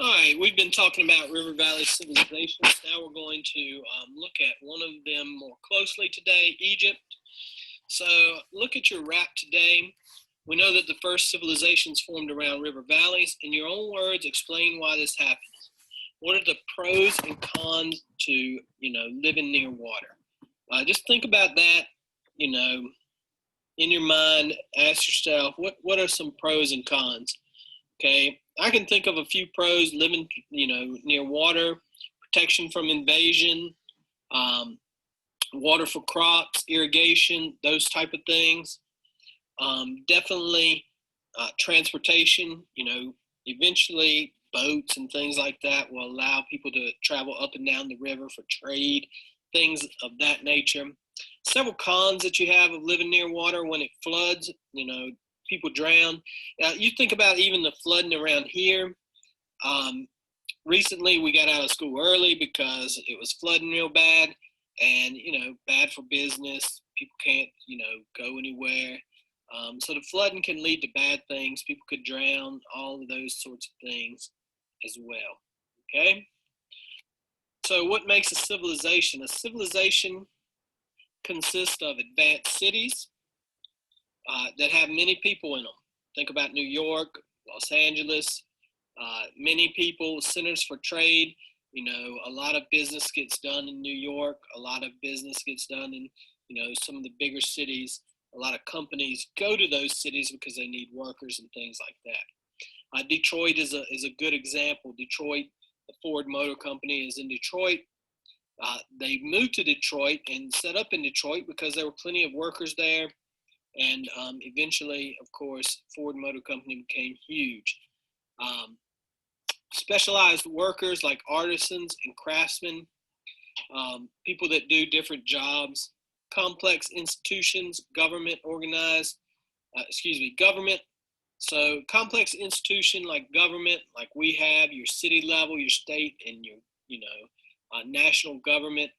All right, we've been talking about River Valley civilizations. Now we're going to look at one of them more closely today, Egypt. So look at your map today. We know that the first civilizations formed around river valleys. In your own words, explain why this happens. What are the pros and cons to, living near water? Just think about that, in your mind. Ask yourself, what are some pros and cons? Okay, I can think of a few pros: living, near water, protection from invasion, water for crops, irrigation, those type of things. Definitely transportation. Eventually boats and things like that will allow people to travel up and down the river for trade, things of that nature. Several cons that you have of living near water: when it floods, people drown. You think about even the flooding around here. Recently, we got out of school early because it was flooding real bad, and bad for business. People can't, go anywhere. So the flooding can lead to bad things. People could drown, all of those sorts of things as well. Okay. So what makes a civilization? A civilization consists of advanced cities that have many people in them. Think about New York, Los Angeles, many people, centers for trade. A lot of business gets done in New York. A lot of business gets done in, some of the bigger cities. A lot of companies go to those cities because they need workers and things like that. Detroit is a good example. Detroit, the Ford Motor Company is in Detroit. They moved to Detroit and set up in Detroit because there were plenty of workers there. And eventually, of course, Ford Motor Company became huge. Specialized workers like artisans and craftsmen, people that do different jobs. Complex institutions, government. So complex institution like government, like we have your city level, your state, and your, national government.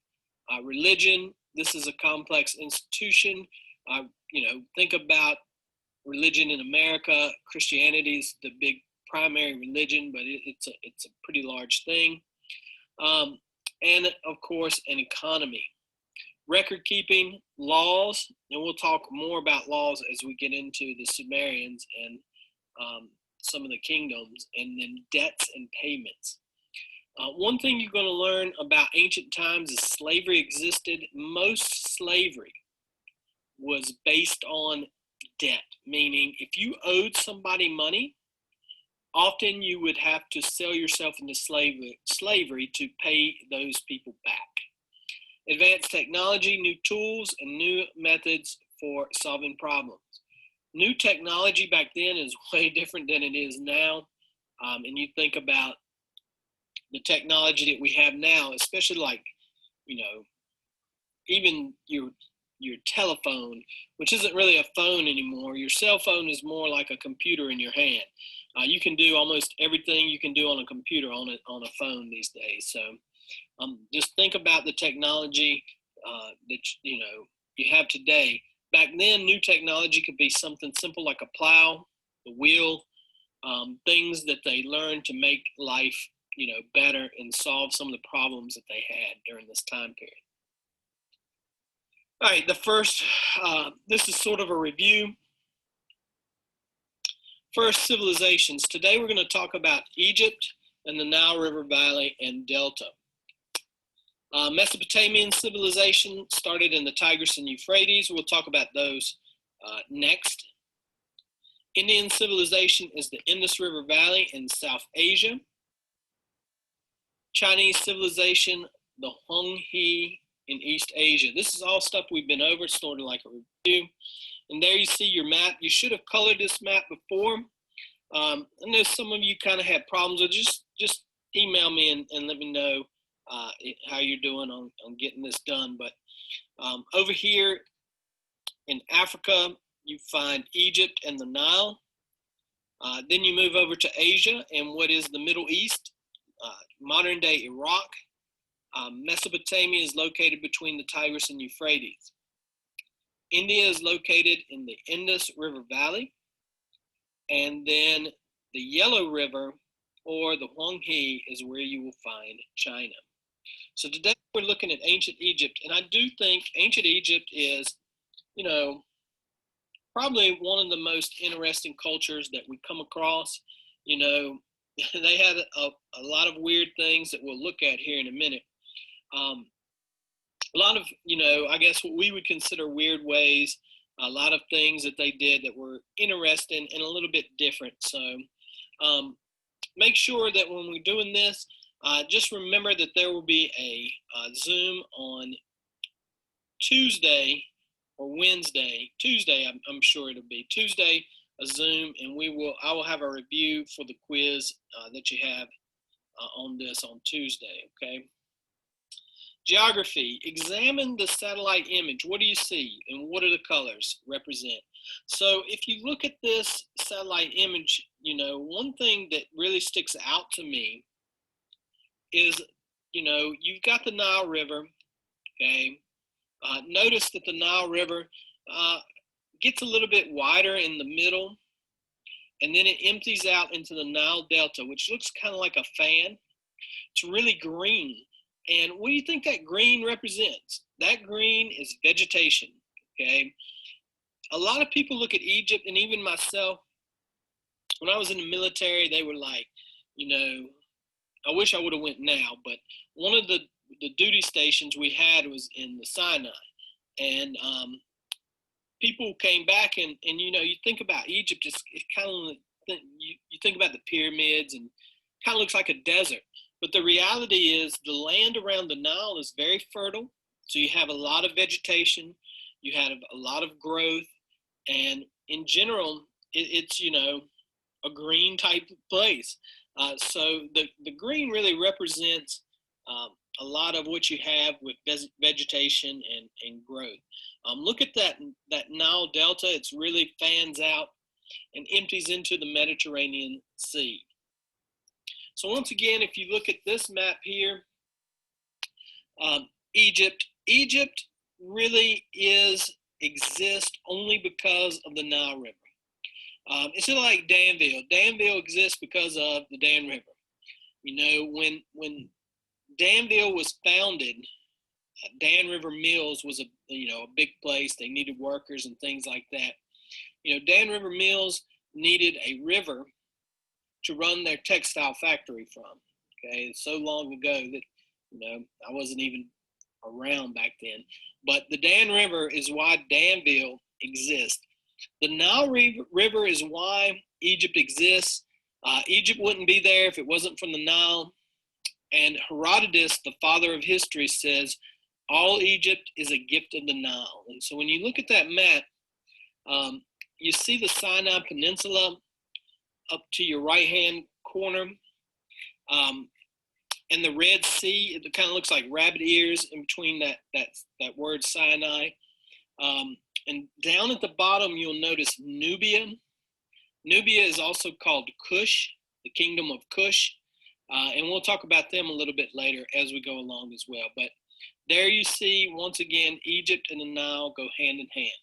Religion, this is a complex institution. Think about religion in America. Christianity is the big primary religion, but it's a pretty large thing. And of course, an economy. Record keeping, laws, and we'll talk more about laws as we get into the Sumerians and some of the kingdoms, and then debts and payments. One thing you're going to learn about ancient times is slavery existed. Most slavery was based on debt, meaning if you owed somebody money, often you would have to sell yourself into slavery to pay those people back. Advanced technology, new tools, and new methods for solving problems. New technology back then is way different than it is now. And you think about the technology that we have now, especially like, even your telephone, which isn't really a phone anymore. Your cell phone is more like a computer in your hand. You can do almost everything you can do on a computer on a phone these days. So just think about the technology that you have today. Back then, new technology could be something simple like a plow, the wheel, things that they learned to make life better and solve some of the problems that they had during this time period. All right, the first, this is sort of a review. First, civilizations. Today we're going to talk about Egypt and the Nile River Valley and Delta. Mesopotamian civilization started in the Tigris and Euphrates. We'll talk about those next. Indian civilization is the Indus River Valley in South Asia. Chinese civilization, the Hung He in East Asia. This is all stuff we've been over, sort of like a review. And there you see your map. You should have colored this map before. I know some of you kind of had problems with it. Just email me and let me know how you're doing on getting this done. But over here in Africa, you find Egypt and the Nile. Then you move over to Asia and what is the Middle East, modern day Iraq. Mesopotamia is located between the Tigris and Euphrates. India is located in the Indus River Valley. And then the Yellow River or the Huang He is where you will find China. So today we're looking at ancient Egypt, and I do think ancient Egypt is, you know, probably one of the most interesting cultures that we come across. You know, they had a lot of weird things that we'll look at here in a minute. Um, a lot of, I guess what we would consider weird ways, a lot of things that they did that were interesting and a little bit different. So um, make sure that when we're doing this, just remember that there will be a Zoom on Tuesday or Wednesday. Tuesday, I'm sure it'll be Tuesday, a Zoom, and I will have a review for the quiz that you have on this on Tuesday. Okay. Geography. Examine the satellite image. What do you see, and what do the colors represent? So if you look at this satellite image, one thing that really sticks out to me is, you've got the Nile River. Okay. Notice that the Nile River gets a little bit wider in the middle, and then it empties out into the Nile Delta, which looks kind of like a fan. It's really green. And what do you think that green represents? That green is vegetation, okay? A lot of people look at Egypt, and even myself, when I was in the military, they were like, I wish I would have went now, but one of the duty stations we had was in the Sinai. And people came back, and you think about Egypt, it's kind of, you think about the pyramids, and kind of looks like a desert. But the reality is the land around the Nile is very fertile. So you have a lot of vegetation, you have a lot of growth, and in general, it's, a green type place. So the green really represents a lot of what you have with vegetation and growth. Look at that Nile Delta. It's really fans out and empties into the Mediterranean Sea. So once again, if you look at this map here, Egypt really exists only because of the Nile River. It's sort of like Danville. Danville exists because of the Dan River. When Danville was founded, Dan River Mills was a big place. They needed workers and things like that. Dan River Mills needed a river to run their textile factory from. Okay, it's so long ago that I wasn't even around back then. But the Dan River is why Danville exists. The Nile River is why Egypt exists. Egypt wouldn't be there if it wasn't from the Nile. And Herodotus, the father of history, says all Egypt is a gift of the Nile. And so when you look at that map, you see the Sinai Peninsula up to your right-hand corner, and the Red Sea. It kind of looks like rabbit ears in between that word Sinai. And down at the bottom, you'll notice Nubia. Nubia is also called Kush, the kingdom of Kush. And we'll talk about them a little bit later as we go along as well. But there you see, once again, Egypt and the Nile go hand in hand.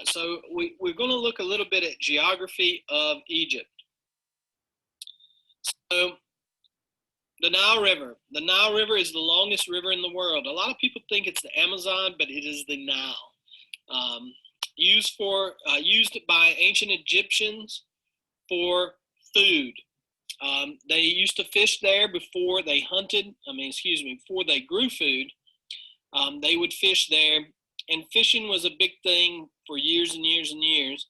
So we're going to look a little bit at geography of Egypt. So the Nile River. The Nile River is the longest river in the world. A lot of people think it's the Amazon, but it is the Nile. Used by ancient Egyptians for food. They used to fish there before they before they grew food. They would fish there, and fishing was a big thing for years and years and years,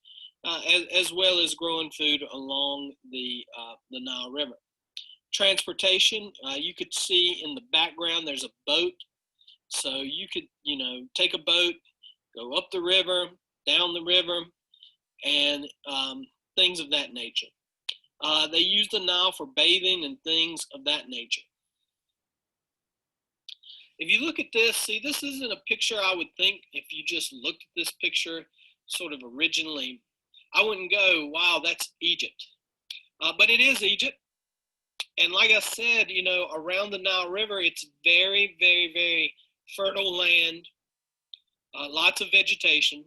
as well as growing food along the Nile River. Transportation, you could see in the background there's a boat. So you could, take a boat, go up the river, down the river, and things of that nature. They used the Nile for bathing and things of that nature. If you look at this, see, this isn't a picture I would think if you just looked at this picture sort of originally, I wouldn't go, wow, that's Egypt. But it is Egypt. And like I said, around the Nile River, it's very, very, very fertile land, lots of vegetation.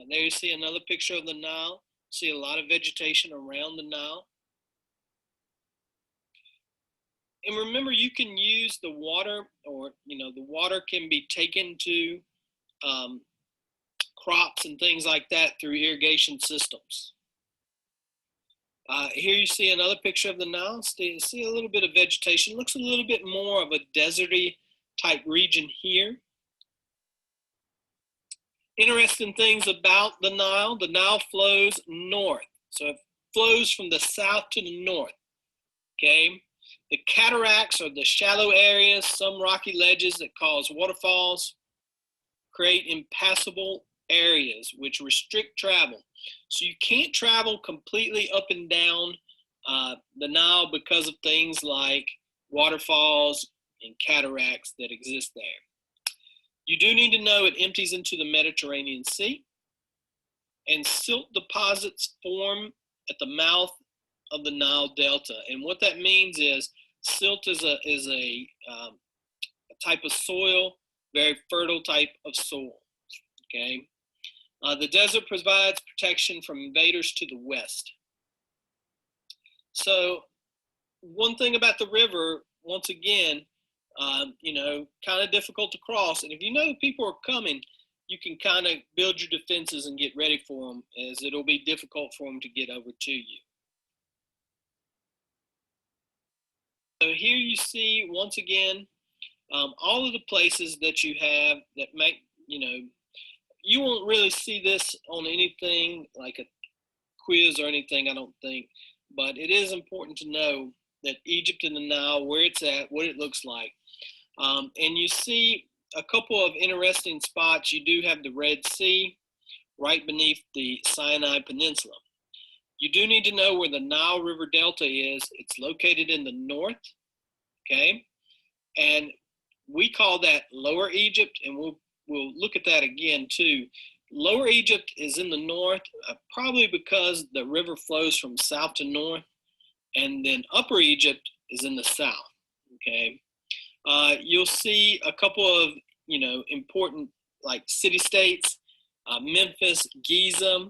There you see another picture of the Nile. See a lot of vegetation around the Nile. And remember, you can use the water, or the water can be taken to crops and things like that through irrigation systems. Here you see another picture of the Nile. See a little bit of vegetation. It looks a little bit more of a deserty type region here. Interesting things about the Nile. The Nile flows north. So it flows from the south to the north, okay? The cataracts are the shallow areas, some rocky ledges that cause waterfalls, create impassable areas which restrict travel. So you can't travel completely up and down the Nile because of things like waterfalls and cataracts that exist there. You do need to know it empties into the Mediterranean Sea, and silt deposits form at the mouth of the Nile Delta. And what that means is silt is a type of soil, very fertile type of soil, okay? The desert provides protection from invaders to the west. So one thing about the river, once again, kind of difficult to cross. And if you know people are coming, you can kind of build your defenses and get ready for them, as it'll be difficult for them to get over to you. So here you see, once again, all of the places that you have that make, you won't really see this on anything like a quiz or anything, I don't think, but it is important to know that Egypt and the Nile, where it's at, what it looks like. And you see a couple of interesting spots. You do have the Red Sea right beneath the Sinai Peninsula. You do need to know where the Nile River Delta is. It's located in the north, okay? And we call that Lower Egypt, and we'll look at that again too. Lower Egypt is in the north, probably because the river flows from south to north, and then Upper Egypt is in the south, okay? You'll see a couple of, important like city-states, Memphis, Giza,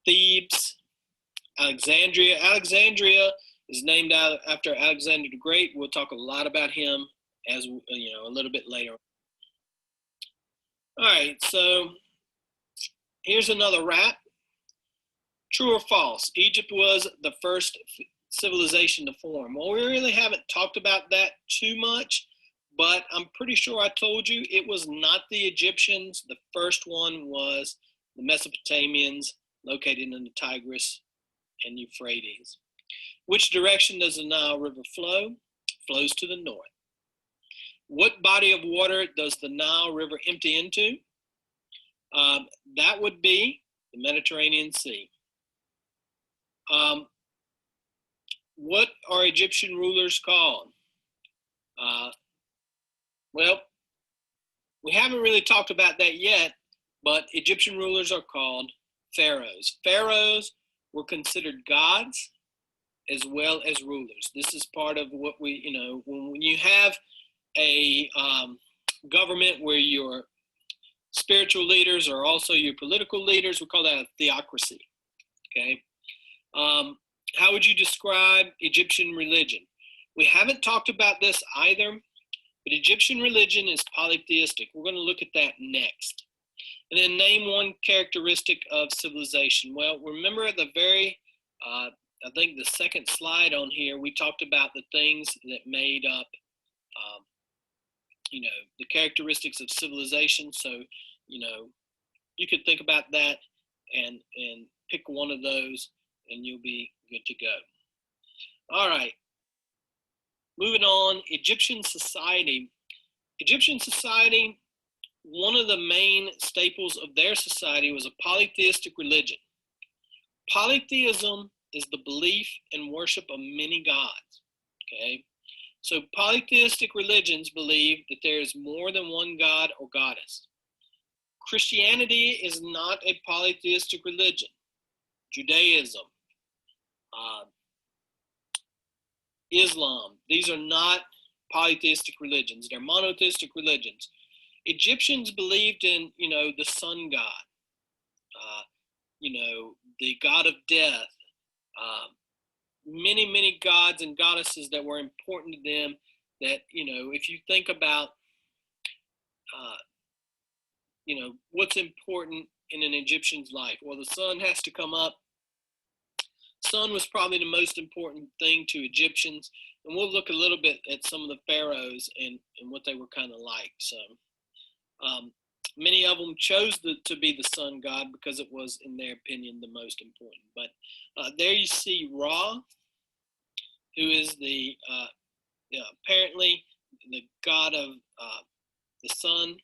Thebes, Alexandria. Alexandria is named after Alexander the Great. We'll talk a lot about him as a little bit later. All right, so here's another wrap. True or false? Egypt was the first civilization to form. Well, we really haven't talked about that too much, but I'm pretty sure I told you it was not the Egyptians. The first one was the Mesopotamians, located in the Tigris and Euphrates. Which direction does the Nile River flow? It flows to the north. What body of water does the Nile River empty into? That would be the Mediterranean Sea. What are Egyptian rulers called? Well, we haven't really talked about that yet, but Egyptian rulers are called pharaohs. Pharaohs were considered gods as well as rulers. This is part of what we, when you have a government where your spiritual leaders are also your political leaders, we call that a theocracy, okay? How would you describe Egyptian religion? We haven't talked about this either, but Egyptian religion is polytheistic. We're going to look at that next. And then name one characteristic of civilization. Well, remember at the very, I think the second slide on here, we talked about the things that made up, the characteristics of civilization. So, you could think about that and pick one of those, and you'll be good to go. All right. Moving on, Egyptian society. Egyptian society, one of the main staples of their society was a polytheistic religion. Polytheism is the belief and worship of many gods, okay? So polytheistic religions believe that there is more than one god or goddess. Christianity is not a polytheistic religion. Judaism, Islam, these are not polytheistic religions. They're monotheistic religions. Egyptians believed in, the sun god, the god of death, many, many gods and goddesses that were important to them that, if you think about, what's important in an Egyptian's life. Well, the sun has to come up. Sun was probably the most important thing to Egyptians. And we'll look a little bit at some of the pharaohs and what they were kind of like. So many of them chose to be the sun god because it was, in their opinion, the most important. But there you see Ra, who is apparently the god of the sun.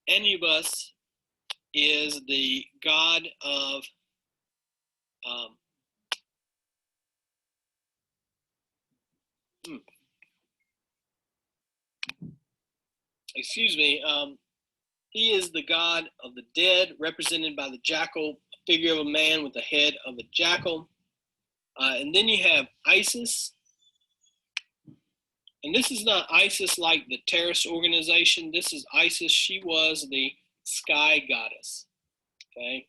Anubis is the god of he is the god of the dead, represented by the jackal, a figure of a man with the head of a jackal. And then you have Isis. And this is not Isis like the terrorist organization. This is Isis. She was the sky goddess. Okay.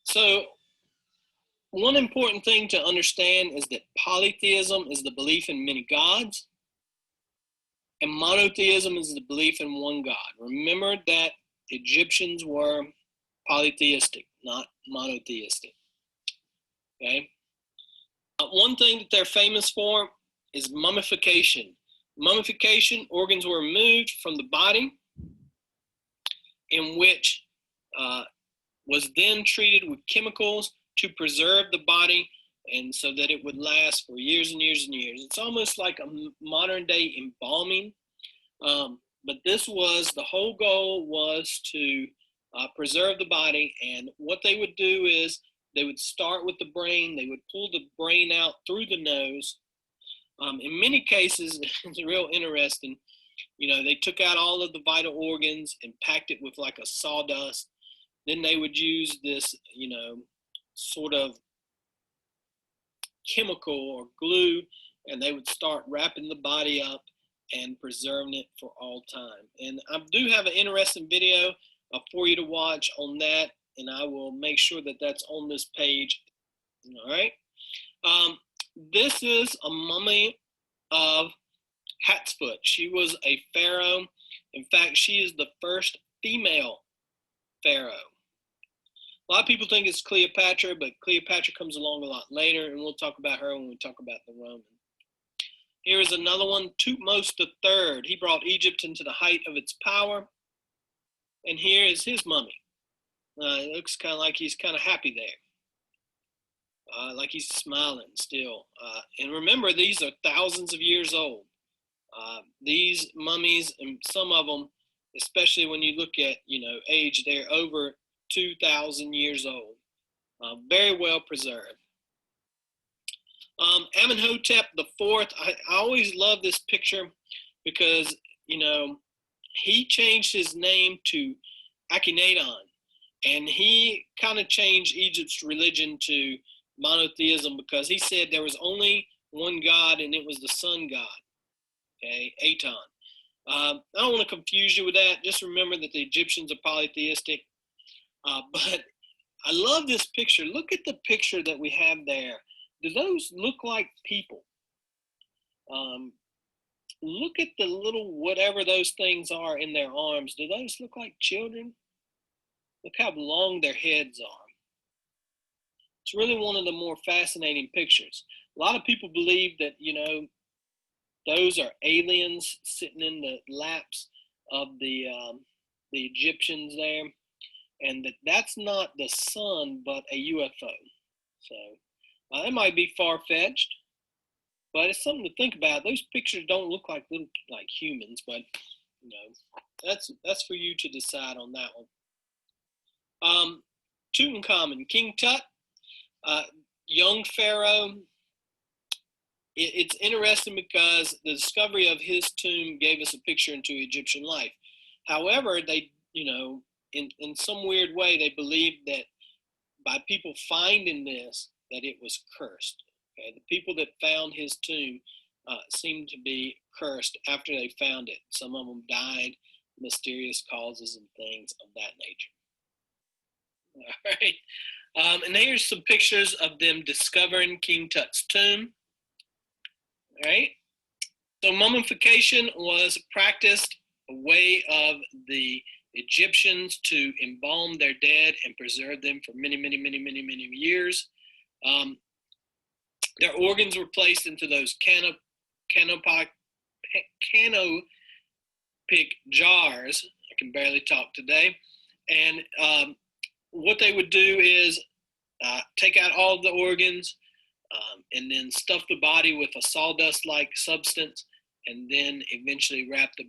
So one important thing to understand is that polytheism is the belief in many gods, and monotheism is the belief in one God. Remember that Egyptians were polytheistic, not monotheistic. Okay. One thing that they're famous for is mummification. Mummification, organs were removed from the body, in which was then treated with chemicals to preserve the body and so that it would last for years and years and years. It's almost like a modern day embalming, but this was, the whole goal was to preserve the body. And what they would do is they would start with the brain. They would pull the brain out through the nose. In many cases, it's real interesting. They took out all of the vital organs and packed it with like a sawdust. Then they would use this, sort of chemical or glue, and they would start wrapping the body up and preserving it for all time. And I do have an interesting video for you to watch on that, and I will make sure that that's on this page. All right. This is a mummy of Hatshepsut. She was a pharaoh. In fact, she is the first female pharaoh. A lot of people think it's Cleopatra, but Cleopatra comes along a lot later, and we'll talk about her when we talk about the Roman. Here is another one, Thutmose III. He brought Egypt into the height of its power, and here is his mummy. It looks kind of like he's kind of happy there, like he's smiling still. And remember, these are thousands of years old. These mummies, and some of them, especially when you look at, age, they're over 2,000 years old, very well preserved. Amenhotep IV, I always love this picture because, he changed his name to Akhenaten, and he kind of changed Egypt's religion to monotheism because he said there was only one God, and it was the sun god, okay, Aton. I don't want to confuse you with that. Just remember that the Egyptians are polytheistic. But I love this picture. Look at the picture that we have there. Do those look like people? Look at the little whatever those things are in their arms. Do those look like children? Look how long their heads are. It's really one of the more fascinating pictures. A lot of people believe that, those are aliens sitting in the laps of the Egyptians there. And that's not the sun, but a UFO. So it might be far-fetched, but it's something to think about. Those pictures don't look like humans, but that's for you to decide on that one. Tutankhamun, King Tut, young pharaoh. It's interesting because the discovery of his tomb gave us a picture into Egyptian life. However, they, in some weird way, they believed that by people finding this, that it was cursed. Okay? The people that found his tomb seemed to be cursed after they found it. Some of them died. mysterious causes and things of that nature. All right. And here's some pictures of them discovering King Tut's tomb. All right. So mummification was practiced, a way of the Egyptians to embalm their dead and preserve them for many, many, many, many, many years. Their organs were placed into those canopic jars. I can barely talk today. And what they would do is take out all the organs and then stuff the body with a sawdust-like substance, and then eventually wrap the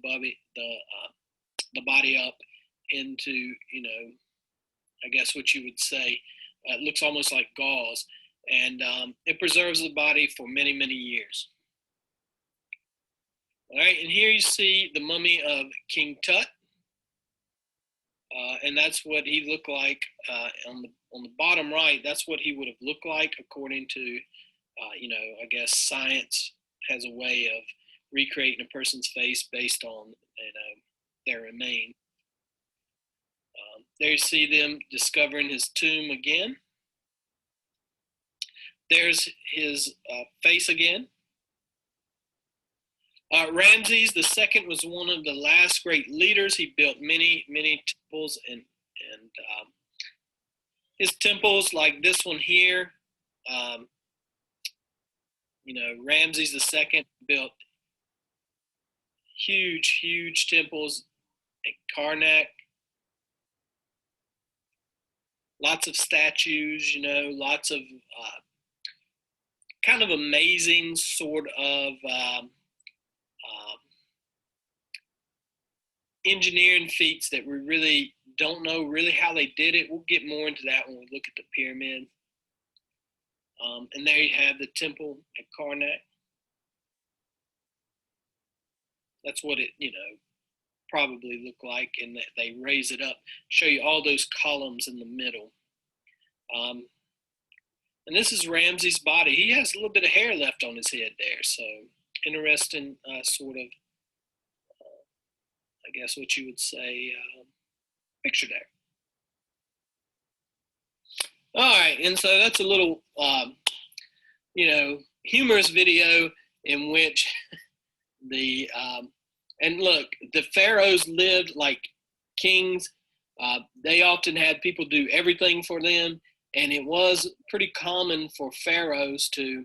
body up into, I guess what you would say, it looks almost like gauze, and it preserves the body for many, many years. All right, and here you see the mummy of King Tut, and that's what he looked like on the bottom right. That's what he would have looked like according to, I guess science has a way of recreating a person's face based on, their remain. There you see them discovering his tomb again. There's his face again. Ramses II was one of the last great leaders. He built many, many temples, and his temples, like this one here, Ramses II built huge, huge temples at Karnak. Lots of statues, lots of kind of amazing sort of engineering feats that we really don't know really how they did it. We'll get more into that when we look at the pyramid. And there you have the temple at Karnak. That's what it, probably look like, and that they raise it up, show you all those columns in the middle. And this is Ramses' body. He has a little bit of hair left on his head there, so interesting sort of, I guess what you would say, picture there. All right, and so that's a little, humorous video in which and look, the pharaohs lived like kings. They often had people do everything for them, and it was pretty common for pharaohs to,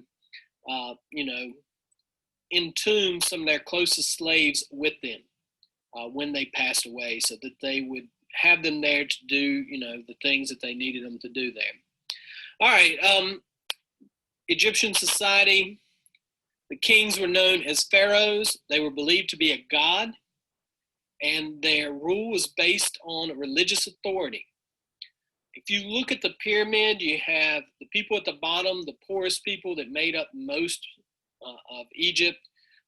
entomb some of their closest slaves with them when they passed away, so that they would have them there to do, the things that they needed them to do there. All right, Egyptian society. The kings were known as pharaohs. They were believed to be a god, and their rule was based on religious authority. If you look at the pyramid, you have the people at the bottom, the poorest people that made up most of Egypt,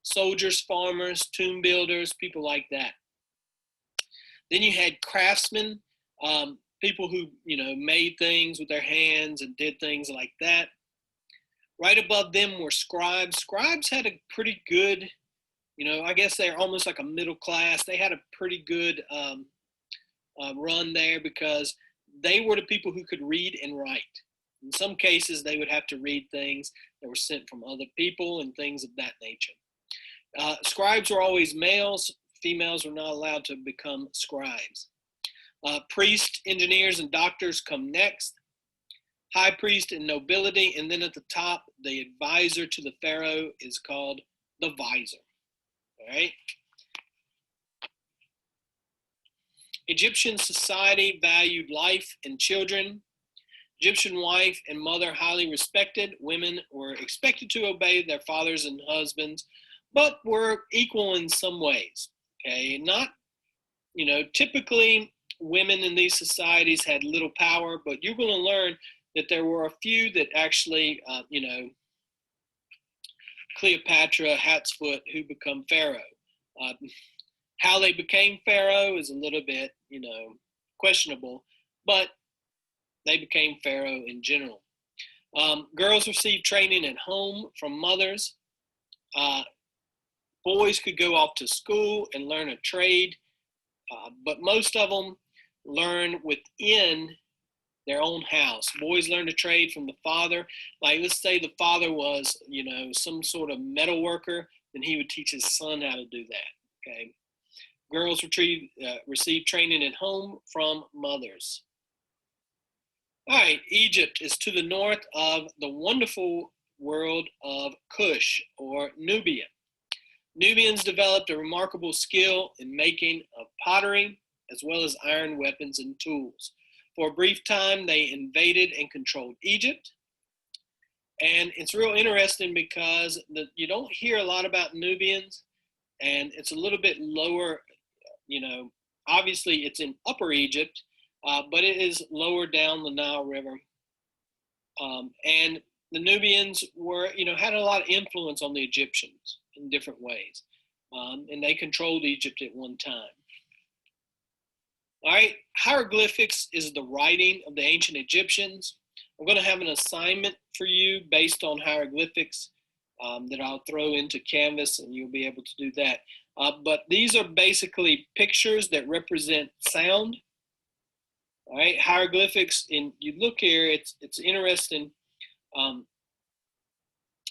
soldiers, farmers, tomb builders, people like that. Then you had craftsmen, people who, made things with their hands and did things like that. Right above them were scribes. Scribes had a pretty good, I guess they're almost like a middle class. They had a pretty good run there because they were the people who could read and write. In some cases, they would have to read things that were sent from other people and things of that nature. Scribes were always males. Females were not allowed to become scribes. Priests, engineers, and doctors come next. High priest and nobility, and then at the top, the advisor to the pharaoh is called the vizier. All right. Egyptian society valued life and children. Egyptian wife and mother highly respected. Women were expected to obey their fathers and husbands, but were equal in some ways. Okay, not, typically women in these societies had little power, but you're going to learn that there were a few that actually, Cleopatra, Hatshepsut, who become pharaoh. How they became pharaoh is a little bit, questionable, but they became pharaoh in general. Girls received training at home from mothers. Boys could go off to school and learn a trade. But most of them learn within their own house. Boys learn to trade from the father. Like, let's say the father was, some sort of metal worker, then he would teach his son how to do that. Okay. Girls receive training at home from mothers. All right, Egypt is to the north of the wonderful world of Kush, or Nubia. Nubians developed a remarkable skill in making of pottery, as well as iron weapons and tools. For a brief time, they invaded and controlled Egypt. And it's real interesting because you don't hear a lot about Nubians, and it's a little bit lower, obviously it's in Upper Egypt, but it is lower down the Nile River. And the Nubians had a lot of influence on the Egyptians in different ways. And they controlled Egypt at one time. All right, hieroglyphics is the writing of the ancient Egyptians. I'm going to have an assignment for you based on hieroglyphics that I'll throw into Canvas, and you'll be able to do that. But these are basically pictures that represent sound. All right, hieroglyphics, and you look here, it's interesting. And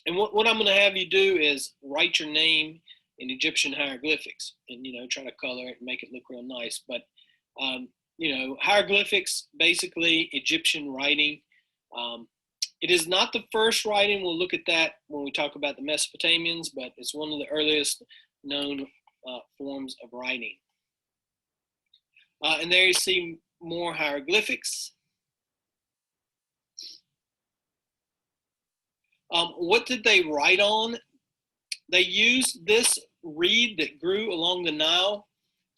what I'm going to have you do is write your name in Egyptian hieroglyphics, and try to color it and make it look real nice. But hieroglyphics, basically Egyptian writing. It is not the first writing. We'll look at that when we talk about the Mesopotamians, but it's one of the earliest known forms of writing. And there you see more hieroglyphics. What did they write on? They used this reed that grew along the Nile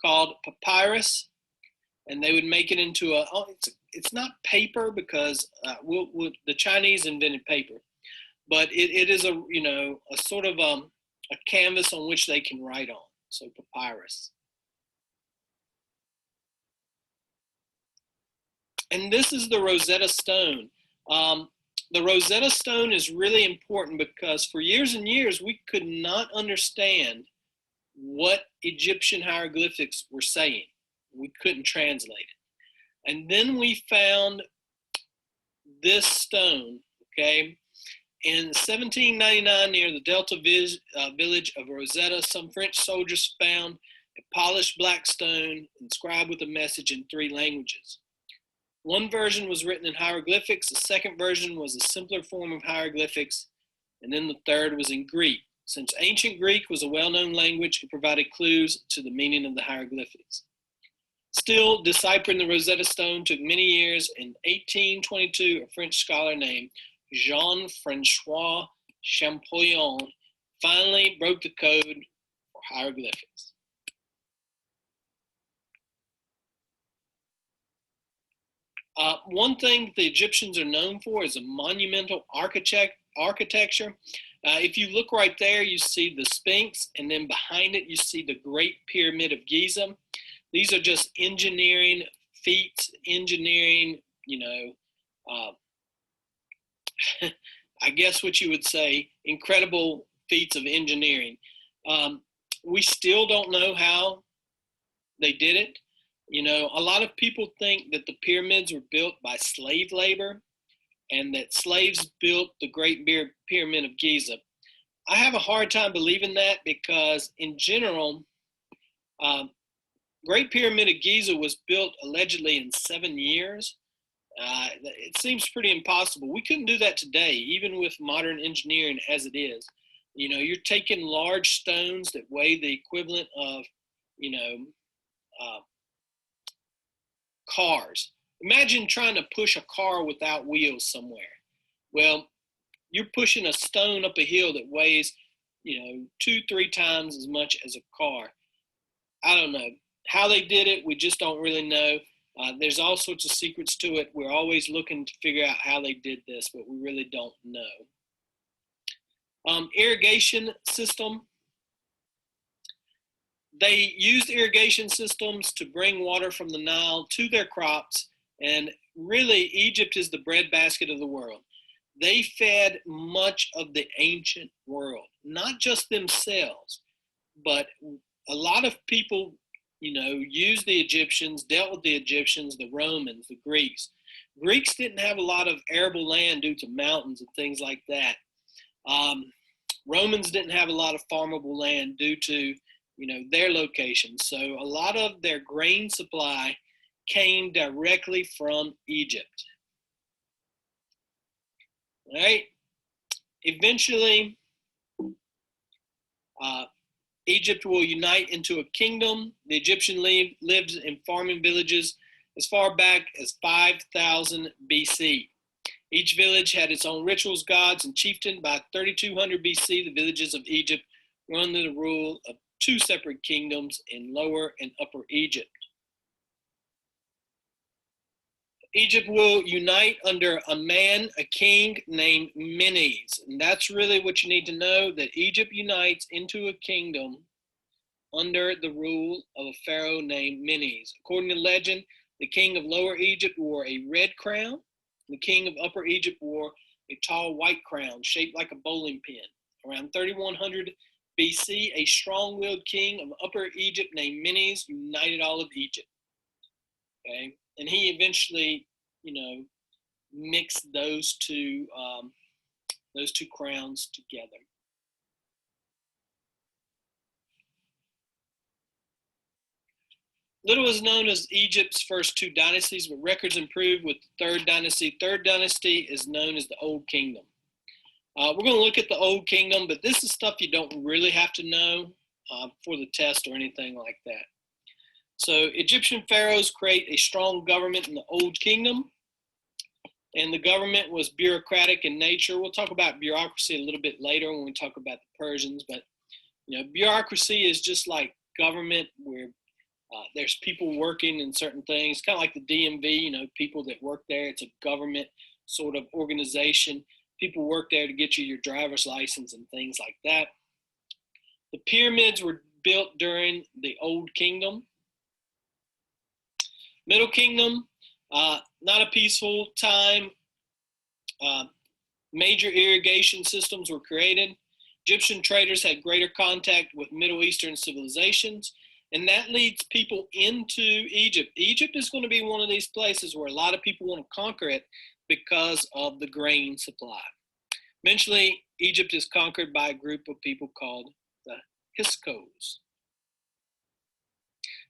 called papyrus, and they would make it into it's not paper, because the Chinese invented paper, but it is a sort of a canvas on which they can write on. So papyrus. And this is the Rosetta Stone. The Rosetta Stone is really important because for years and years, we could not understand what Egyptian hieroglyphics were saying. We couldn't translate it. And then we found this stone, okay? In 1799, near the Delta village of Rosetta, some French soldiers found a polished black stone inscribed with a message in 3 languages. One version was written in hieroglyphics, the second version was a simpler form of hieroglyphics, and then the third was in Greek. Since ancient Greek was a well-known language, it provided clues to the meaning of the hieroglyphics. Still, deciphering the Rosetta Stone took many years. In 1822, a French scholar named Jean-Francois Champollion finally broke the code for hieroglyphics. One thing that the Egyptians are known for is a monumental architecture. If you look right there, you see the Sphinx, and then behind it, you see the Great Pyramid of Giza. These are just engineering feats, I guess what you would say, incredible feats of engineering. We still don't know how they did it. A lot of people think that the pyramids were built by slave labor and that slaves built the Great Pyramid of Giza. I have a hard time believing that because in general, Great Pyramid of Giza was built allegedly in 7 years. It seems pretty impossible. We couldn't do that today, even with modern engineering as it is. You're taking large stones that weigh the equivalent of, cars. Imagine trying to push a car without wheels somewhere. Well, you're pushing a stone up a hill that weighs, 2-3 times as much as a car. I don't know how they did it. We just don't really know. There's all sorts of secrets to it. We're always looking to figure out how they did this, but we really don't know. Irrigation system. They used irrigation systems to bring water from the Nile to their crops, and really Egypt is the breadbasket of the world. They fed much of the ancient world, not just themselves, but a lot of people used the Egyptians, dealt with the Egyptians, the Romans, the Greeks. Greeks didn't have a lot of arable land due to mountains and things like that. Romans didn't have a lot of farmable land due to, their locations. So a lot of their grain supply came directly from Egypt. All right. Eventually, Egypt will unite into a kingdom. The Egyptian lived in farming villages as far back as 5000 BC. Each village had its own rituals, gods, and chieftain. By 3200 BC, the villages of Egypt were under the rule of two separate kingdoms in Lower and Upper Egypt. Egypt will unite under a man, a king named Menes. And that's really what you need to know, that Egypt unites into a kingdom under the rule of a pharaoh named Menes. According to legend, the king of Lower Egypt wore a red crown. The king of Upper Egypt wore a tall white crown shaped like a bowling pin. Around 3100 BC, a strong-willed king of Upper Egypt named Menes united all of Egypt. Okay, and he eventually, mixed those two crowns together. Little is known as Egypt's first two dynasties, but records improve with the third dynasty. Third dynasty is known as the Old Kingdom. We're going to look at the Old Kingdom, but this is stuff you don't really have to know for the test or anything like that. So Egyptian pharaohs create a strong government in the Old Kingdom, and the government was bureaucratic in nature. We'll talk about bureaucracy a little bit later when we talk about the Persians, but bureaucracy is just like government where there's people working in certain things, kind of like the DMV, people that work there. It's a government sort of organization. People work there to get you your driver's license and things like that. The pyramids were built during the Old Kingdom. Middle Kingdom, not a peaceful time. Major irrigation systems were created. Egyptian traders had greater contact with Middle Eastern civilizations, and that leads people into Egypt. Egypt is going to be one of these places where a lot of people want to conquer it because of the grain supply. Eventually, Egypt is conquered by a group of people called the Hyksos.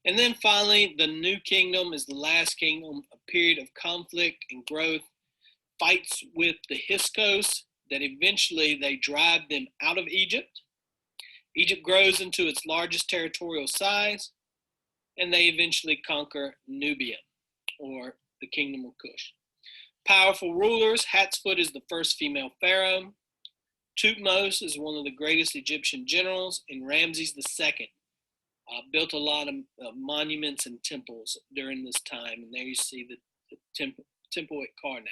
And then finally, the New Kingdom is the last kingdom, a period of conflict and growth, fights with the Hyksos that eventually they drive them out of Egypt. Egypt grows into its largest territorial size, and they eventually conquer Nubia, or the Kingdom of Kush. Powerful rulers, Hatshepsut is the first female pharaoh. Thutmose is one of the greatest Egyptian generals, and Ramses II built a lot of monuments and temples during this time. And there you see the temple at Karnak.